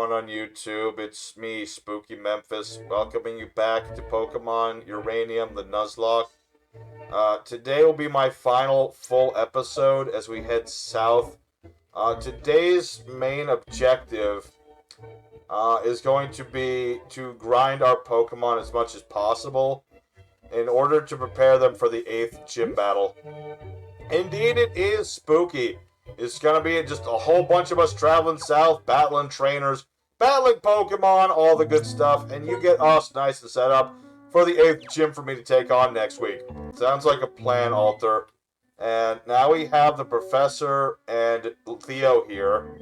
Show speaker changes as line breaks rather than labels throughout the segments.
everyone on YouTube. It's me, Spooky Memphis, welcoming you back to Pokemon Uranium, the Nuzlocke. Today will be my final full episode as we head south. Today's main objective is going to be to grind our Pokemon as much as possible in order to prepare them for the 8th gym battle. Indeed, it is spooky. It's going to be just a whole bunch of us traveling south, battling trainers, battling Pokemon, all the good stuff, and you get us nice and set up for the 8th gym for me to take on next week. Sounds like a plan, Alter. And now we have the Professor and Theo here.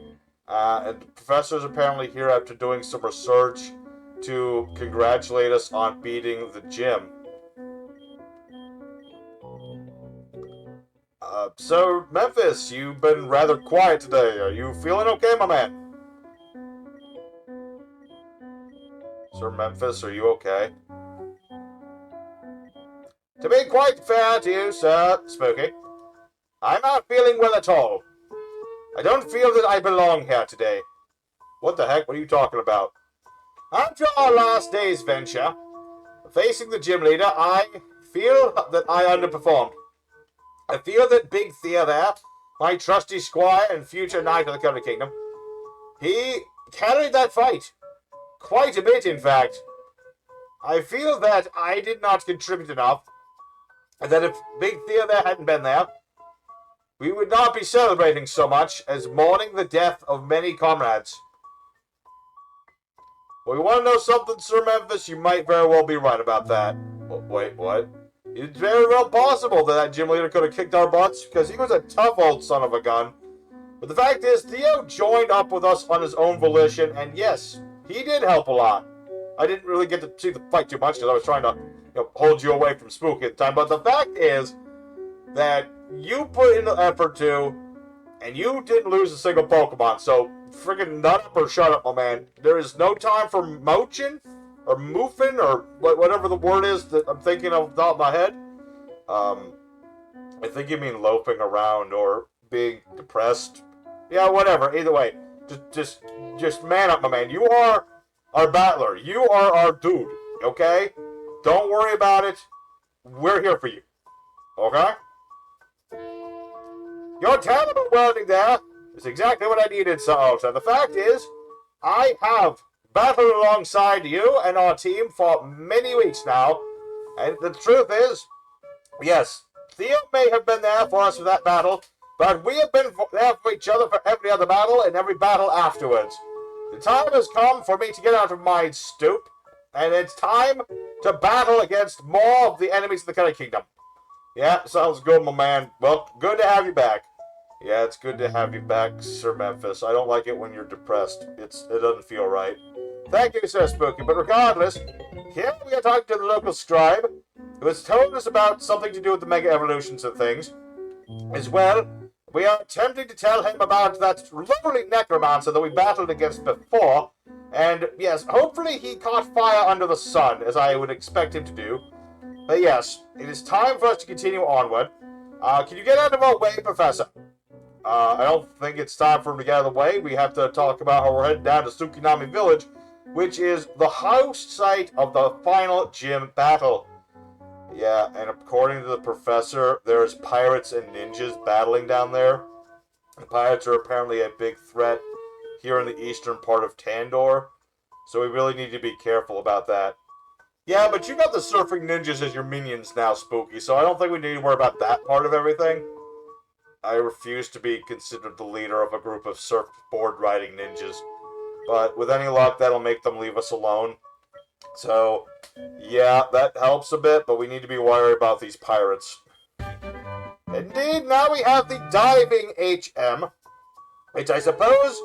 And the Professor's apparently here after doing some research to congratulate us on beating the gym. So, Memphis, you've been rather quiet today. Are you feeling okay, my man? Sir Memphis, are you okay? To be quite fair to you, Sir Spooky, I'm not feeling well at all. I don't feel that I belong here today. What the heck? What are you talking about? After our last day's venture, facing the gym leader, I feel that I underperformed. I feel that Big Thea there, my trusty squire and future knight of the Country Kingdom, he carried that fight. Quite a bit, in fact. I feel that I did not contribute enough, and that if Big Thea there hadn't been there, we would not be celebrating so much as mourning the death of many comrades. Well, you want to know something, Sir Memphis? You might very well be right about that. Wait, what? It's very well possible that gym leader could have kicked our butts, because he was a tough old son of a gun. But the fact is, Theo joined up with us on his own volition, and yes, he did help a lot. I didn't really get to see the fight too much, because I was trying to hold you away from Spooky at the time. But the fact is that you put in the effort too, and you didn't lose a single Pokemon. So, friggin' nut up or shut up, my man. There is no time for moching, or moofing, or whatever the word is that I'm thinking of the top of my head. I think you mean loafing around or being depressed. Yeah, whatever. Either way, just man up, my man. You are our battler. You are our dude. Okay? Don't worry about it. We're here for you. Okay? Your terrible wording there is exactly what I needed, Sir Alter. The fact is, I have battled alongside you and our team for many weeks now, and the truth is, yes, Theo may have been there for us for that battle, but we have been there for each other for every other battle and every battle afterwards. The time has come for me to get out of my stoop, and it's time to battle against more of the enemies of the Country Kingdom. Yeah, sounds good, my man. Well, good to have you back. Yeah, it's good to have you back, Sir Memphis. I don't like it when you're depressed. It doesn't feel right. Thank you, Sir Spooky. But regardless, here we are talking to the local scribe, who has told us about something to do with the Mega Evolutions and things. As well, we are attempting to tell him about that lovely necromancer that we battled against before. And yes, hopefully he caught fire under the sun, as I would expect him to do. But yes, it is time for us to continue onward. Can you get out of our way, Professor? I don't think it's time for him to get out of the way. We have to talk about how we're heading down to Tsukinami Village, which is the host site of the final gym battle. Yeah, and according to the Professor, there's pirates and ninjas battling down there. The pirates are apparently a big threat here in the eastern part of Tandor, so we really need to be careful about that. Yeah, but you got the surfing ninjas as your minions now, Spooky, so I don't think we need to worry about that part of everything. I refuse to be considered the leader of a group of surfboard-riding ninjas. But with any luck, that'll make them leave us alone. So, yeah, that helps a bit, but we need to be worried about these pirates. Indeed, now we have the diving HM, which I suppose,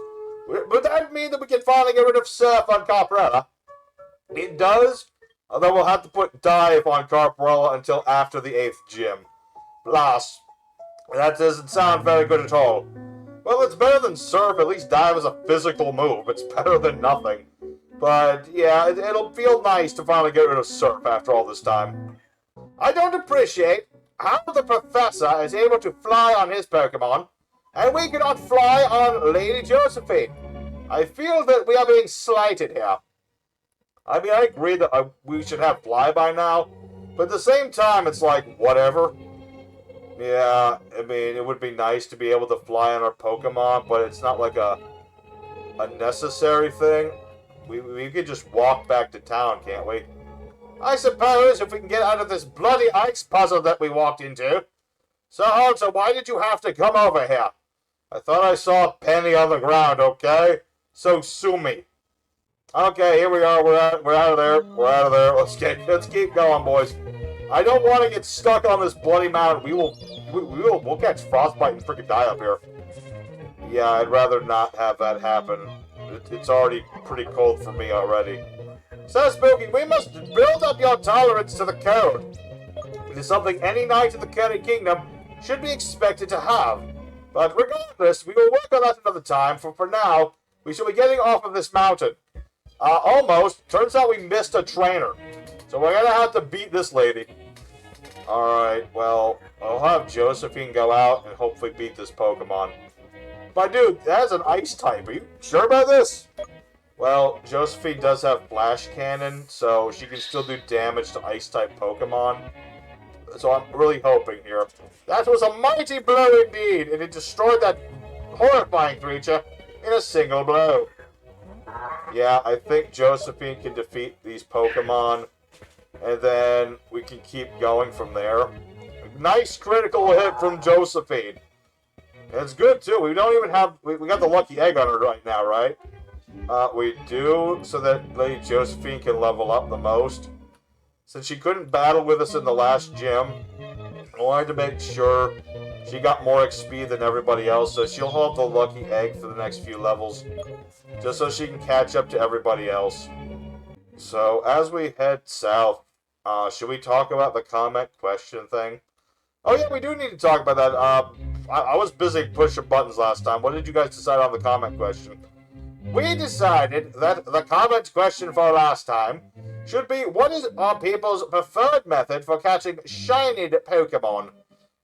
would that mean that we can finally get rid of surf on Carparella? It does, although we'll have to put dive on Carparella until after the 8th gym. Blast. That doesn't sound very good at all. Well, it's better than surf. At least dive is a physical move. It's better than nothing. But, yeah, it'll feel nice to finally get rid of surf after all this time. I don't appreciate how the Professor is able to fly on his Pokemon, and we cannot fly on Lady Josephine. I feel that we are being slighted here. I mean, I agree that we should have fly by now, but at the same time, it's like, whatever. Yeah, I mean, it would be nice to be able to fly on our Pokemon, but it's not like a necessary thing. We could just walk back to town, can't we? I suppose if we can get out of this bloody ice puzzle that we walked into. So, Hunter, why did you have to come over here? I thought I saw a penny on the ground, okay? So sue me. Okay, here we are. We're out of there. We're out of there. Let's keep going, boys. I don't want to get stuck on this bloody mountain. We'll catch frostbite and freaking die up here. Yeah, I'd rather not have that happen. It's already pretty cold for me already. So, Spooky, we must build up your tolerance to the code. It is something any knight in the Candy Kingdom should be expected to have. But regardless, we will work on that another time. For now, we shall be getting off of this mountain. Almost. Turns out we missed a trainer. So we're gonna have to beat this lady. Alright, well, I'll have Josephine go out and hopefully beat this Pokemon. But dude, that has an ice type. Are you sure about this? Well, Josephine does have Flash Cannon, so she can still do damage to ice-type Pokemon. So I'm really hoping here. That was a mighty blow indeed, and it destroyed that horrifying creature in a single blow. Yeah, I think Josephine can defeat these Pokemon, and then we can keep going from there. Nice critical hit from Josephine. And it's good, too. We don't even have... We got the lucky egg on her right now, right? We do, so that Lady Josephine can level up the most. Since she couldn't battle with us in the last gym, I wanted to make sure she got more XP than everybody else, so she'll hold the lucky egg for the next few levels, just so she can catch up to everybody else. So, as we head south, should we talk about the comment question thing? Oh yeah, we do need to talk about that. I was busy pushing buttons last time. What did you guys decide on the comment question? We decided that the comment question for last time should be, what is our people's preferred method for catching shiny Pokemon?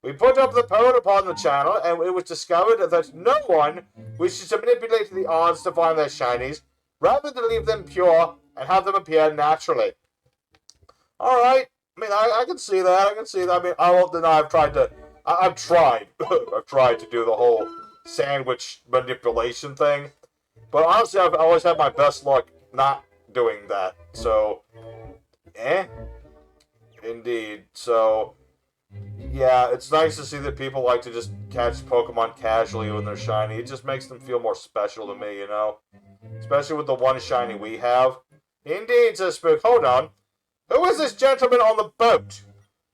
We put up the poll upon the channel, and it was discovered that no one wishes to manipulate the odds to find their shinies, rather than leave them pure and have them appear naturally. Alright, I mean, I can see that, I mean, I won't deny I've tried to do the whole sandwich manipulation thing. But honestly, I've always had my best luck not doing that. So, indeed. So, yeah, it's nice to see that people like to just catch Pokemon casually when they're shiny. It just makes them feel more special to me, you know? Especially with the one shiny we have. Indeed, says Spook. Hold on. Who is this gentleman on the boat?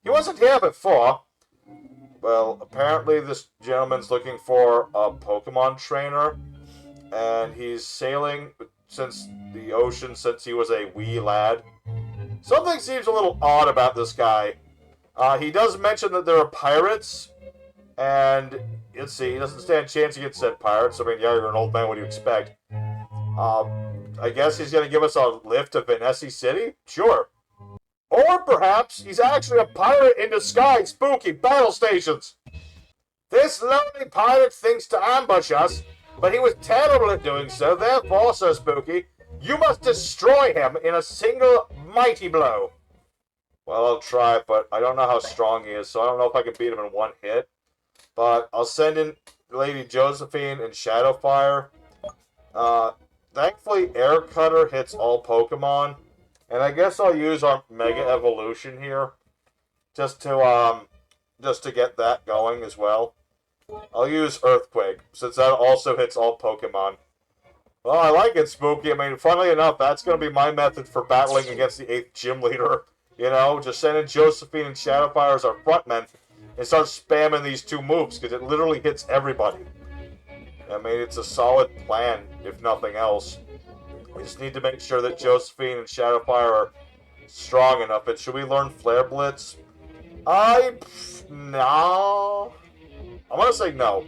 He wasn't here before. Well, apparently this gentleman's looking for a Pokemon trainer. And he's sailing since the ocean since he was a wee lad. Something seems a little odd about this guy. He does mention that there are pirates, and let's see, he doesn't stand a chance against said pirates. I mean, yeah, you're an old man, what do you expect? I guess he's going to give us a lift to Vanessa City? Sure. Or perhaps he's actually a pirate in disguise. Spooky battle stations. This lonely pirate thinks to ambush us, but he was terrible at doing so, therefore, Sir Spooky, you must destroy him in a single mighty blow. Well, I'll try, but I don't know how strong he is, so I don't know if I can beat him in one hit. But I'll send in Lady Josephine and Shadowfire. Thankfully, Air Cutter hits all Pokemon. And I guess I'll use our Mega Evolution here, just to get that going as well. I'll use Earthquake, since that also hits all Pokemon. Well, I like it, Spooky. I mean, funnily enough, that's going to be my method for battling against the 8th gym leader. You know, just send in Josephine and Shadowfire as our frontmen, and start spamming these two moves, because it literally hits everybody. I mean, it's a solid plan, if nothing else. We just need to make sure that Josephine and Shadowfire are strong enough. But should we learn Flare Blitz? No. I'm going to say no.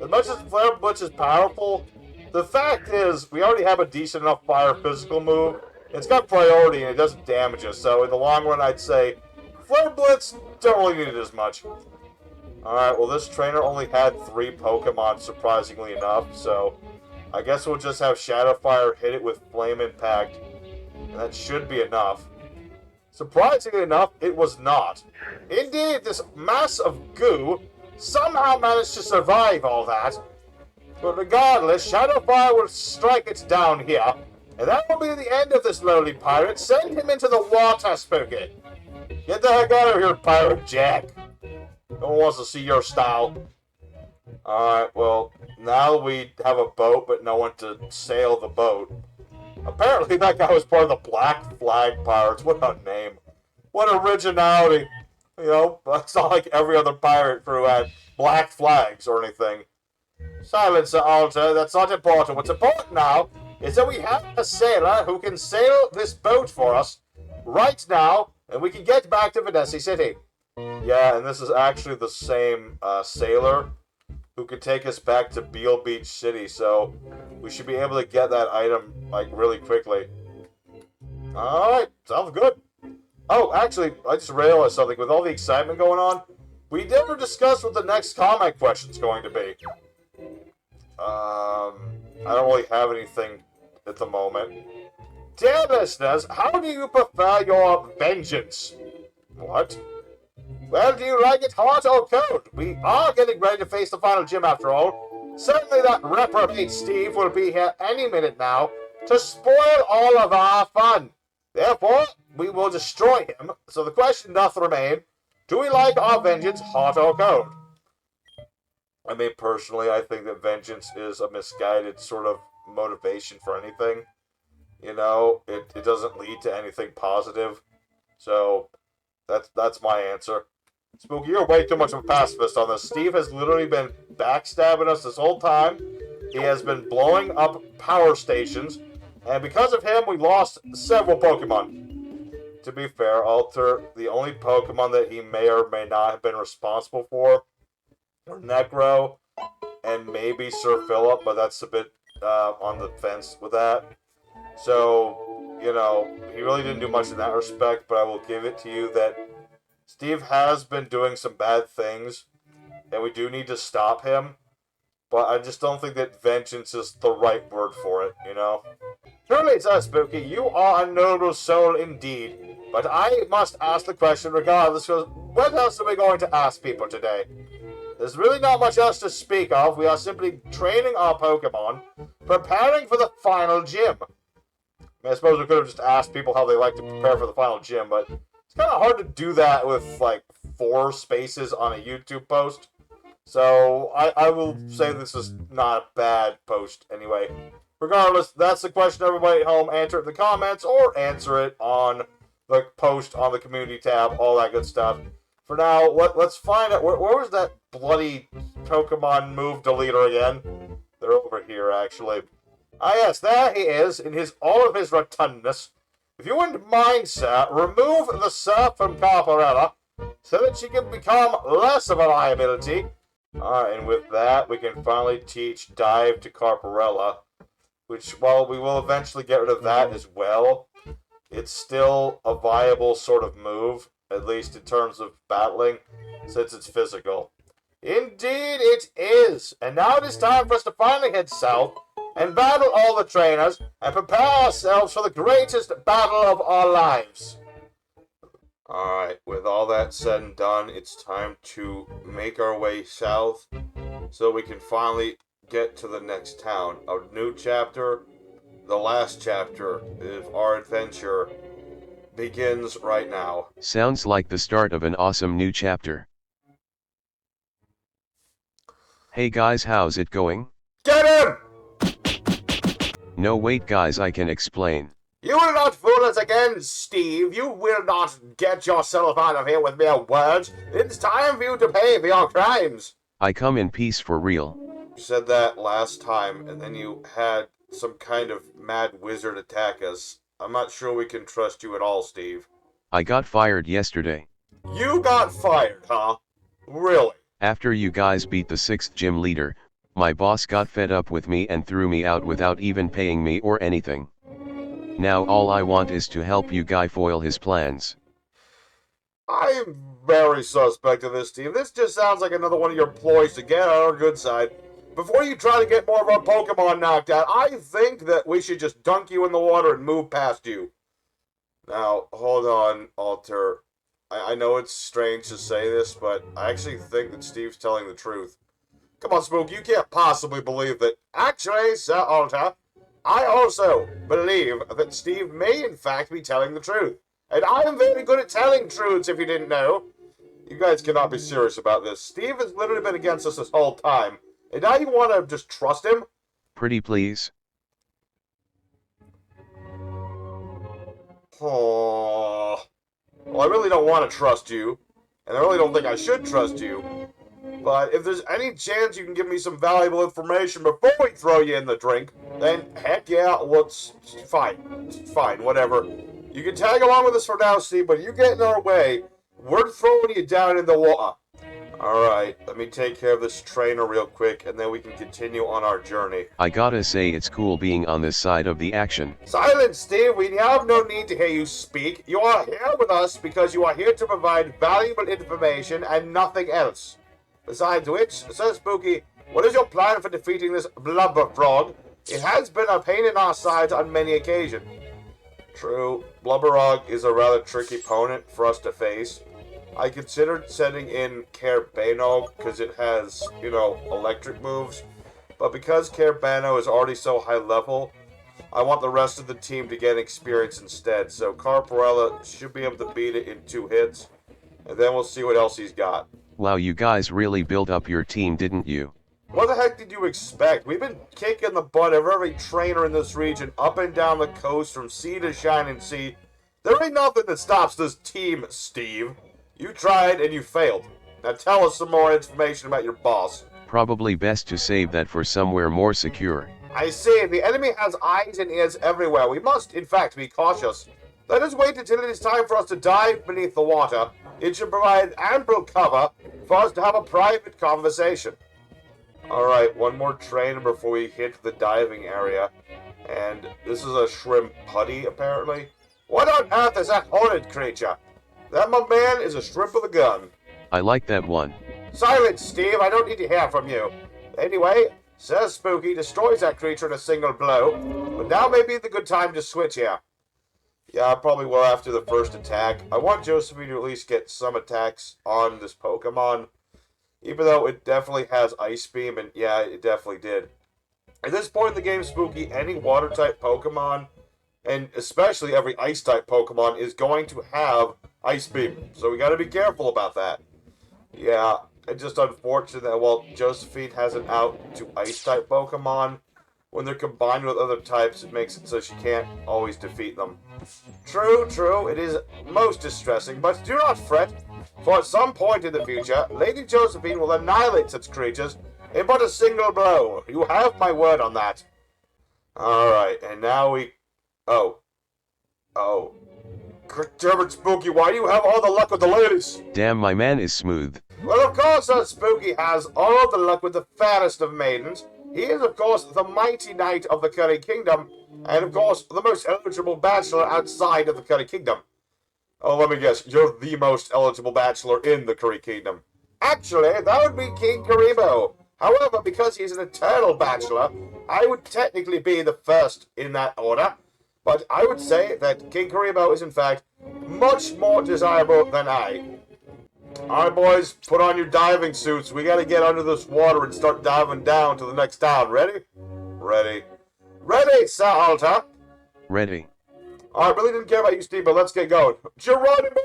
As much as Flare Blitz is powerful, the fact is, we already have a decent enough fire physical move. It's got priority and it doesn't damage us, so in the long run I'd say Flare Blitz, don't really need it as much. Alright, well this trainer only had 3 Pokemon, surprisingly enough, so I guess we'll just have Shadowfire hit it with Flame Impact, and that should be enough. Surprisingly enough, it was not. Indeed, this mass of goo somehow managed to survive all that. But regardless, Shadowfire will strike it down here, and that will be the end of this lowly pirate. Send him into the water, Spooky. Get the heck out of here, Pirate Jack. No one wants to see your style. Alright, well, now we have a boat, but no one to sail the boat. Apparently that guy was part of the Black Flag Pirates. What a name. What originality. You know, it's not like every other pirate crew had black flags or anything. Silence, Sir Alter. That's not important. What's important now is that we have a sailor who can sail this boat for us right now, and we can get back to Vanessa City. Yeah, and this is actually the same sailor who can take us back to Beale Beach City, so we should be able to get that item, like, really quickly. Alright, sounds good. Oh, actually, I just realized something. With all the excitement going on, we never discussed what the next comment question's going to be. I don't really have anything at the moment. Dear listeners, how do you prefer your vengeance? What? Well, do you like it hot or cold? We are getting ready to face the final gym after all. Certainly that reprobate Steve will be here any minute now to spoil all of our fun. Therefore, we will destroy him. So the question doth remain, do we like our vengeance hot or cold? I mean, personally, I think that vengeance is a misguided sort of motivation for anything. You know, it doesn't lead to anything positive. So, that's my answer. Spooky, you're way too much of a pacifist on this. Steve has literally been backstabbing us this whole time. He has been blowing up power stations. And because of him, we lost several Pokemon. To be fair, Alter, the only Pokemon that he may or may not have been responsible for were Necro and maybe Sir Philip, but that's a bit on the fence with that. So, you know, he really didn't do much in that respect, but I will give it to you that Steve has been doing some bad things, and we do need to stop him, but I just don't think that vengeance is the right word for it, you know? Truly, Sir Spooky, you are a noble soul indeed, but I must ask the question regardless, because what else are we going to ask people today? There's really not much else to speak of. We are simply training our Pokemon, preparing for the final gym. I suppose we could have just asked people how they like to prepare for the final gym, but it's kind of hard to do that with, like, 4 spaces on a YouTube post. So, I will say this is not a bad post anyway. Regardless, that's the question, everybody at home. Answer it in the comments, or answer it on the post on the community tab, all that good stuff. For now, let's find out, where was that bloody Pokemon move deleter again? They're over here, actually. Ah yes, there he is, in all of his rotundness. If you wouldn't mind, sir, remove the Sir from Carparella, so that she can become less of a liability. Alright, and with that, we can finally teach Dive to Carparella, which, while we will eventually get rid of that as well, it's still a viable sort of move, at least in terms of battling, since it's physical. Indeed it is! And now it is time for us to finally head south, and battle all the trainers, and prepare ourselves for the greatest battle of our lives. Alright, with all that said and done, it's time to make our way south, so we can finally get to the next town. A new chapter, the last chapter of our adventure, begins right now.
Sounds like the start of an awesome new chapter. Hey guys, how's it going?
Get him!
No wait guys, I can explain.
You will not fool us again, Steve. You will not get yourself out of here with mere words. It's time for you to pay for your crimes.
I come in peace for real.
You said that last time, and then you had some kind of mad wizard attack us. I'm not sure we can trust you at all, Steve.
I got fired yesterday.
You got fired, huh? Really?
After you guys beat the 6th gym leader, my boss got fed up with me and threw me out without even paying me or anything. Now all I want is to help you guy foil his plans.
I'm very suspect of this, Steve. This just sounds like another one of your ploys to get on our good side. before you try to get more of our Pokemon knocked out, I think that we should just dunk you in the water and move past you. Now, hold on, Alter. I know it's strange to say this, but I actually think that Steve's telling the truth. Come on, Spook, you can't possibly believe that. Actually, Sir Alter, I also believe that Steve may in fact be telling the truth. And I am very good at telling truths, if you didn't know. You guys cannot be serious about this. Steve has literally been against us this whole time. And now you want to just trust him?
Pretty please.
Oh. Well, I really don't want to trust you. And I really don't think I should trust you. But if there's any chance you can give me some valuable information before we throw you in the drink, then heck yeah, fine. Fine, whatever. You can tag along with us for now, Steve, but you get in our way, we're throwing you down in the water. Alright, let me take care of this trainer real quick, and then we can continue on our journey.
I gotta say it's cool being on this side of the action.
Silence, Steve! We have no need to hear you speak. You are here with us because you are here to provide valuable information and nothing else. Besides which, Sir Spooky, what is your plan for defeating this blubber frog? It has been a pain in our sides on many occasions. True, Blubberog is a rather tricky opponent for us to face. I considered sending in Carbano because it has, you know, electric moves. But because Carbano is already so high level, I want the rest of the team to get experience instead. So Carparella should be able to beat it in 2 hits. And then we'll see what else he's got.
Wow, you guys really built up your team, didn't you?
What the heck did you expect? We've been kicking the butt of every trainer in this region up and down the coast from sea to shining sea. There ain't nothing that stops this team, Steve. You tried and you failed. Now tell us some more information about your boss.
Probably best to save that for somewhere more secure.
I see. The enemy has eyes and ears everywhere. We must, in fact, be cautious. Let us wait until it is time for us to dive beneath the water. It should provide ample cover for us to have a private conversation. Alright, one more trainer before we hit the diving area. And this is a shrimp putty, apparently. What on earth is that horrid creature? That, my man, is a shrimp with a gun.
I like that one.
Silence, Steve. I don't need to hear from you. Anyway, Sir Spooky destroys that creature in a single blow. But now may be the good time to switch here. Yeah, I probably will after the first attack. I want Josephine to at least get some attacks on this Pokemon. Even though it definitely has Ice Beam, and yeah, it definitely did. At this point in the game, Spooky, any Water-type Pokemon, and especially every Ice-type Pokemon, is going to have Ice Beam. So we gotta be careful about that. Yeah, it's just unfortunate that, well, Josephine has an out to Ice-type Pokemon. When they're combined with other types, it makes it so she can't always defeat them. True, it is most distressing, but do not fret, for at some point in the future, Lady Josephine will annihilate such creatures in but a single blow. You have my word on that. Alright, and now we... Oh. Damn it, Spooky, why do you have all the luck with the ladies?
Damn, my man is smooth.
Well, of course, Spooky has all the luck with the fairest of maidens. He is, of course, the mighty knight of the Curry Kingdom, and, of course, the most eligible bachelor outside of the Curry Kingdom. Oh, let me guess, you're the most eligible bachelor in the Curry Kingdom. Actually, that would be King Karibo. However, because he's an eternal bachelor, I would technically be the first in that order. But I would say that King Karibo is, in fact, much more desirable than I. Alright, boys, put on your diving suits. We gotta get under this water and start diving down to the next town. Ready? Ready. Ready, Sir Alter?
Ready.
I really didn't care about you, Steve, but let's get going. Geronimo!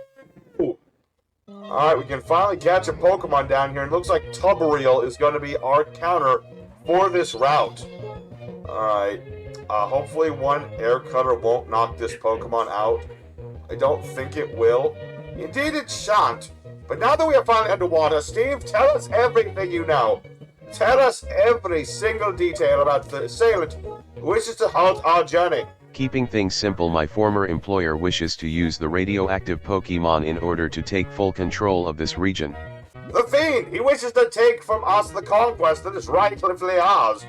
Alright, we can finally catch a Pokemon down here, and it looks like Tubbereel is going to be our counter for this route. Alright. Hopefully one air cutter won't knock this Pokemon out. I don't think it will. Indeed it shan't. But now that we are finally underwater, Steve, tell us everything you know. Tell us every single detail about the assailant who wishes to halt our journey.
Keeping things simple, my former employer wishes to use the radioactive Pokemon in order to take full control of this region.
The Fiend! He wishes to take from us the conquest that is rightfully ours.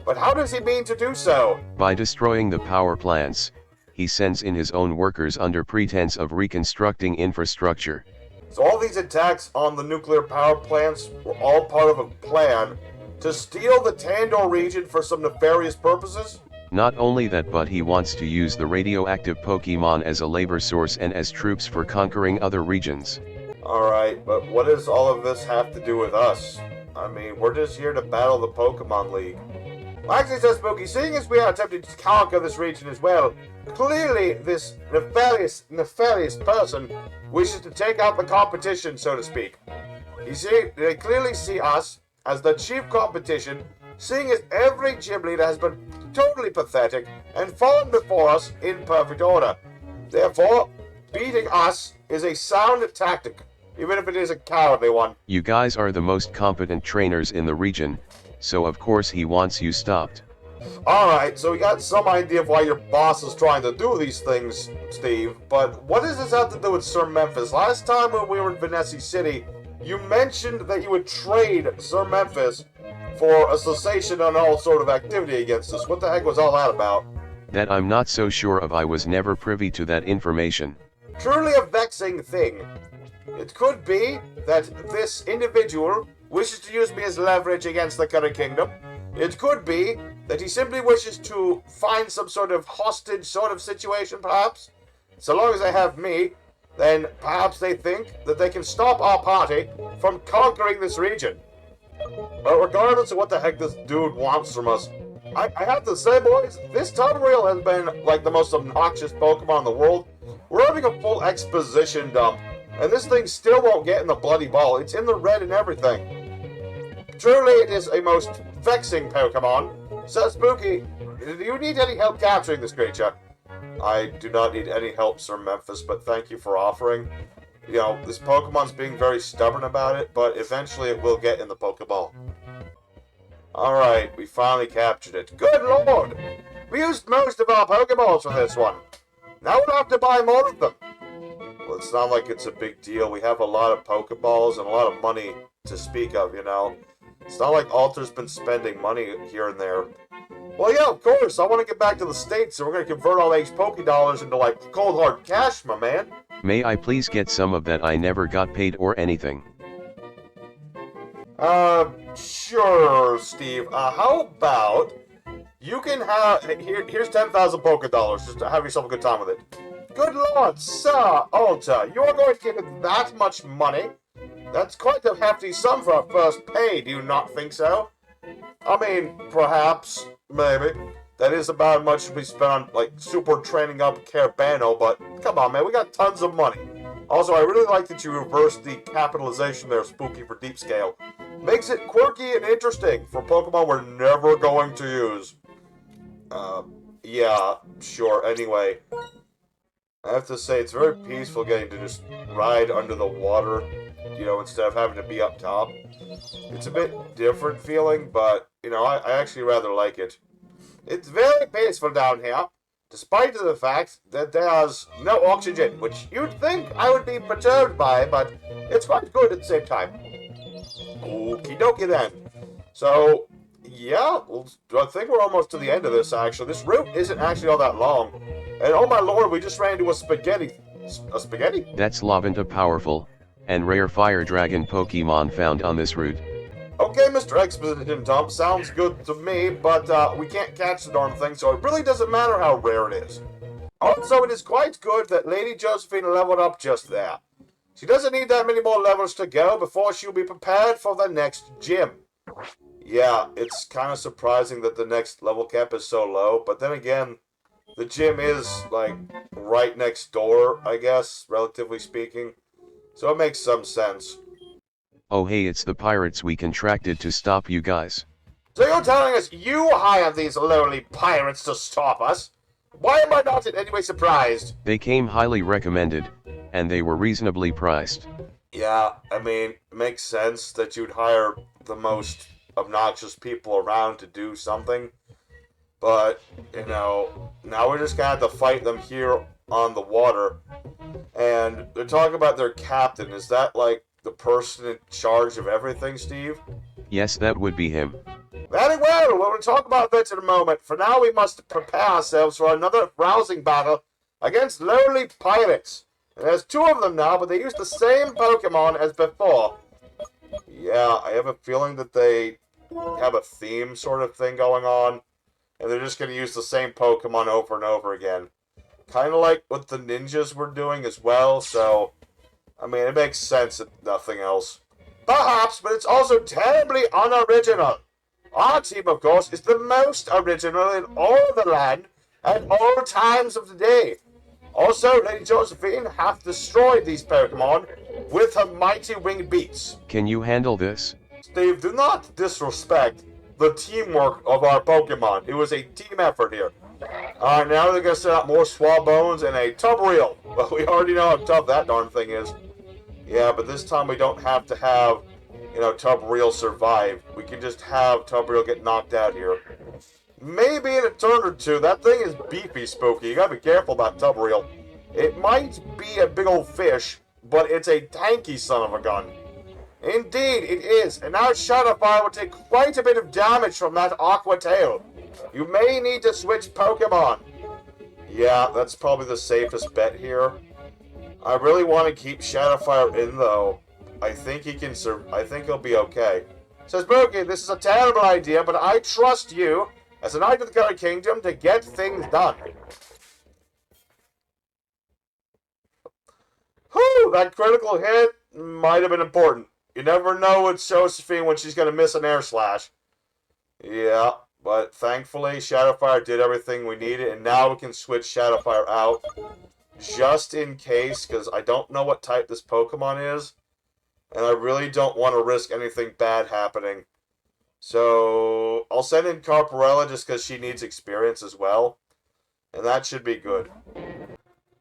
But how does he mean to do so?
By destroying the power plants, he sends in his own workers under pretense of reconstructing infrastructure.
So all these attacks on the nuclear power plants were all part of a plan To steal the Tandor region for some nefarious purposes?
Not only that, but he wants to use the radioactive Pokemon as a labor source and as troops for conquering other regions.
Alright, but what does all of this have to do with us? I mean, we're just here to battle the Pokemon League. Well, actually, says Spooky, seeing as we are attempting to conquer this region as well, clearly this nefarious person wishes to take out the competition, so to speak. You see, they clearly see us as the chief competition, seeing as every gym leader has been totally pathetic and fallen before us in perfect order. Therefore, beating us is a sound tactic, even if it is a cowardly one.
You guys are the most competent trainers in the region, so of course he wants you stopped.
Alright, so we got some idea of why your boss is trying to do these things, Steve, but what does this have to do with Sir Memphis? Last time when we were in Venessi City, you mentioned that you would trade Sir Memphis for a cessation on all sort of activity against us. What the heck was all that about?
That I'm not so sure of. I was never privy to that information.
Truly a vexing thing. It could be that this individual wishes to use me as leverage against the current kingdom. It could be that he simply wishes to find some sort of hostage sort of situation, perhaps. So long as they have me, then perhaps they think that they can stop our party from conquering this region. But regardless of what the heck this dude wants from us, I have to say, boys, this Tonreal has been like the most obnoxious Pokemon in the world. We're having a full exposition dump, and this thing still won't get in the bloody ball. It's in the red and everything. Truly, it is a most vexing Pokemon. So, Spooky, do you need any help capturing this creature? I do not need any help, Sir Memphis, but thank you for offering. You know, this Pokemon's being very stubborn about it, but eventually it will get in the Pokeball. Alright, we finally captured it. Good lord! We used most of our Pokeballs for this one. Now we'll have to buy more of them. Well, it's not like it's a big deal. We have a lot of Pokeballs and a lot of money to speak of, you know. It's not like Alter's been spending money here and there. Well, yeah, of course. I want to get back to the States, so we're going to convert all these Poké-Dollars into, like, cold hard cash, my man.
May I please get some of that? I never got paid or anything.
Sure, Steve. How about you can have... Here's 10,000 Poké-Dollars. Just have yourself a good time with it. Good lord, Sir Alta. You're going to give it that much money? That's quite a hefty sum for our first pay, do you not think so? I mean, perhaps, maybe. That is about as much as we spent on, like, super training up Carabano, but come on, man, we got tons of money. Also, I really like that you reversed the capitalization there, Spooky, for Deep Scale. Makes it quirky and interesting for Pokemon we're never going to use. Yeah, sure, anyway. I have to say, it's very peaceful getting to just ride under the water, you know, instead of having to be up top. It's a bit different feeling, but, you know, I actually rather like it. It's very peaceful down here, despite the fact that there's no oxygen, which you'd think I would be perturbed by, but it's quite good at the same time. Okie dokie then. So, yeah, I think we're almost to the end of this, actually. This route isn't actually all that long. And oh my lord, we just ran into a spaghetti. A spaghetti?
That's Laventa powerful, and rare fire dragon Pokemon found on this route.
Okay, Mr. Exposition Dump, sounds good to me, but we can't catch the darn thing, so it really doesn't matter how rare it is. Also, it is quite good that Lady Josephine leveled up just there. She doesn't need that many more levels to go before she'll be prepared for the next gym. Yeah, it's kind of surprising that the next level cap is so low, but then again, the gym is, like, right next door, I guess, relatively speaking. So it makes some sense.
Oh hey, it's the pirates we contracted to stop you guys.
So you're telling us you hired these lowly pirates to stop us? Why am I not in any way surprised?
They came highly recommended, and they were reasonably priced.
Yeah, I mean, it makes sense that you'd hire the most obnoxious people around to do something. But, you know, now we're just gonna have to fight them here on the water. And they're talking about their captain. Is that, like, the person in charge of everything, Steve?
Yes, that would be him.
Very well, we'll talk about that in a moment. For now, we must prepare ourselves for another rousing battle against lowly pirates. And there's two of them now, but they use the same Pokemon as before. Yeah, I have a feeling that they have a theme sort of thing going on, and they're just going to use the same Pokemon over and over again. Kind of like what the ninjas were doing as well, so, I mean, it makes sense if nothing else. Perhaps, but it's also terribly unoriginal. Our team, of course, is the most original in all the land at all times of the day. Also, Lady Josephine hath destroyed these Pokemon with her mighty winged beats.
Can you handle this?
Steve, do not disrespect the teamwork of our Pokemon. It was a team effort here. Alright, now they're going to set up more Swabbones and a Tubbereel. Well, we already know how tough that darn thing is. Yeah, but this time we don't have to have, you know, Tubbereel survive. We can just have Tubbereel get knocked out here. Maybe in a turn or two. That thing is beefy, Spooky. You gotta be careful about Tubbereel. It might be a big old fish, but it's a tanky son of a gun. Indeed, it is. And now Shadowfire will take quite a bit of damage from that Aqua Tail. You may need to switch Pokemon. Yeah, that's probably the safest bet here. I really want to keep Shadowfire in, though. I think he can I think he'll be okay. Says Spooky, this is a terrible idea, but I trust you, as a Knight of the Color Kingdom, to get things done. Whew, that critical hit might have been important. You never know with Josephine when she's going to miss an air slash. Yeah, but thankfully Shadowfire did everything we needed, and now we can switch Shadowfire out. Just in case, because I don't know what type this Pokemon is, and I really don't want to risk anything bad happening. So, I'll send in Carparella just because she needs experience as well, and that should be good.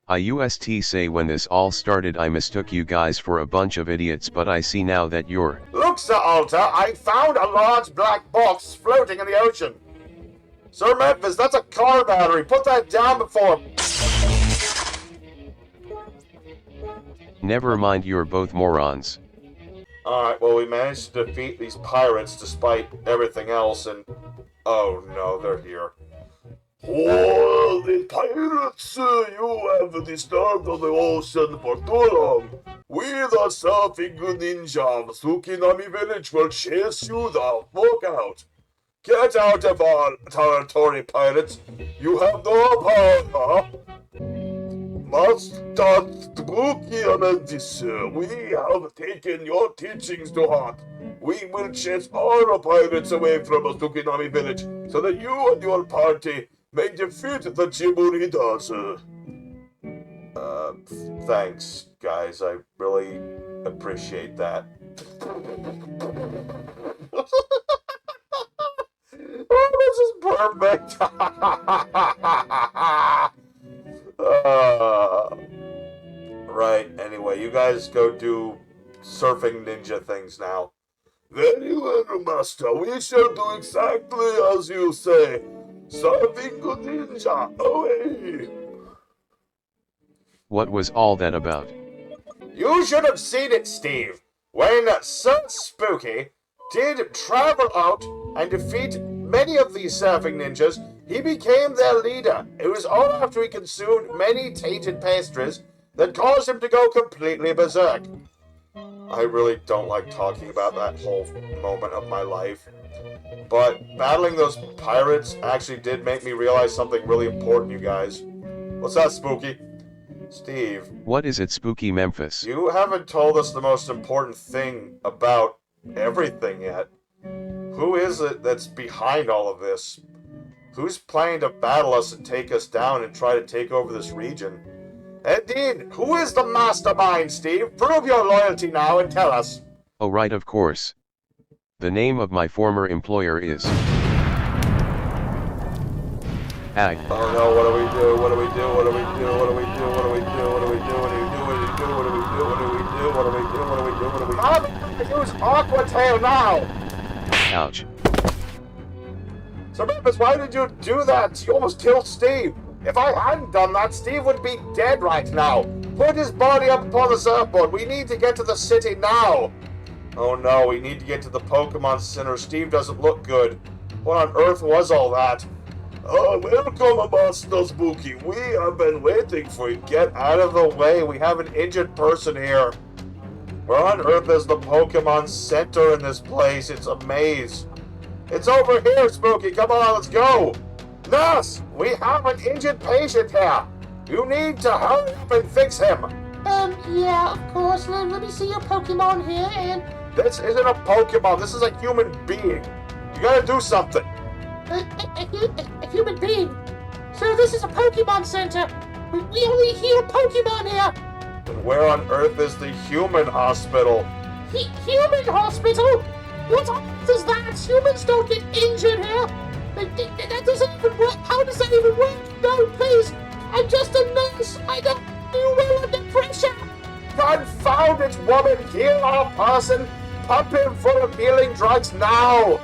I used to say when this all started I mistook you guys for a bunch of idiots, but I see now that you're...
Look, Sir Alter, I found a large black box floating in the ocean. Sir Memphis, that's a car battery. Put that down before...
Never mind, you're both morons.
Alright, well, we managed to defeat these pirates despite everything else, and... Oh no, they're here. Oh, the pirates! You have disturbed the ocean for too long. We, the surfing ninja of Tsukinami Village, will chase you the fuck out. Get out of our territory, pirates. You have no power, huh? Master Spooky Amentis, we have taken your teachings to heart. We will chase all the pirates away from Tsukinami Village so that you and your party may defeat the Chimuridas. Thanks, guys. I really appreciate that. Oh, this is perfect. Right, anyway, you guys go do surfing ninja things now. Very well, Master. We shall do exactly as you say. Surfing ninja, away!
What was all that about?
You should have seen it, Steve. When Sir Spooky did travel out and defeat many of these surfing ninjas, he became their leader. It was all after he consumed many tainted pastries that caused him to go completely berserk. I really don't like talking about that whole moment of my life. But battling those pirates actually did make me realize something really important, you guys. What's that, Spooky? Steve.
What is it, Spooky Memphis?
You haven't told us the most important thing about everything yet. Who is it that's behind all of this? Who's planning to battle us and take us down and try to take over this region? Indeed, who is the mastermind, Steve? Prove your loyalty now and tell us.
Oh right, of course. The name of my former employer is... Ag.
Oh no, what do we do? What do we do? What do we do? What do we do? What do we do? What do we do? What do we do? What do we do? What do we do? What do we do? What do we do? What do we do? What do we do? I'm use Aqua Tail now!
Ouch.
Sir Memphis, why did you do that? You almost killed Steve. If I hadn't done that, Steve would be dead right now. Put his body up upon the surfboard. We need to get to the city now. Oh no, we need to get to the Pokemon Center. Steve doesn't look good. What on earth was all that? Welcome, Master Spooky. We have been waiting for you. Get out of the way. We have an injured person here. Where on earth is the Pokemon Center in this place? It's a maze. It's over here, Spooky. Come on, let's go. Nurse, we have an injured patient here. You need to hurry up and fix him.
Yeah, of course. Let me see your Pokemon here, and...
This isn't a Pokemon. This is a human being. You gotta do something.
A human being? Sir, this is a Pokemon Center. We only heal Pokemon here.
And where on earth is the human hospital?
Human hospital? What on earth is that? Humans don't get injured here. That doesn't even work. How does that even work? No, please. I'm just a nurse. I don't do well under pressure.
Confound it, woman! Heal our person! Pump him full of healing drugs now!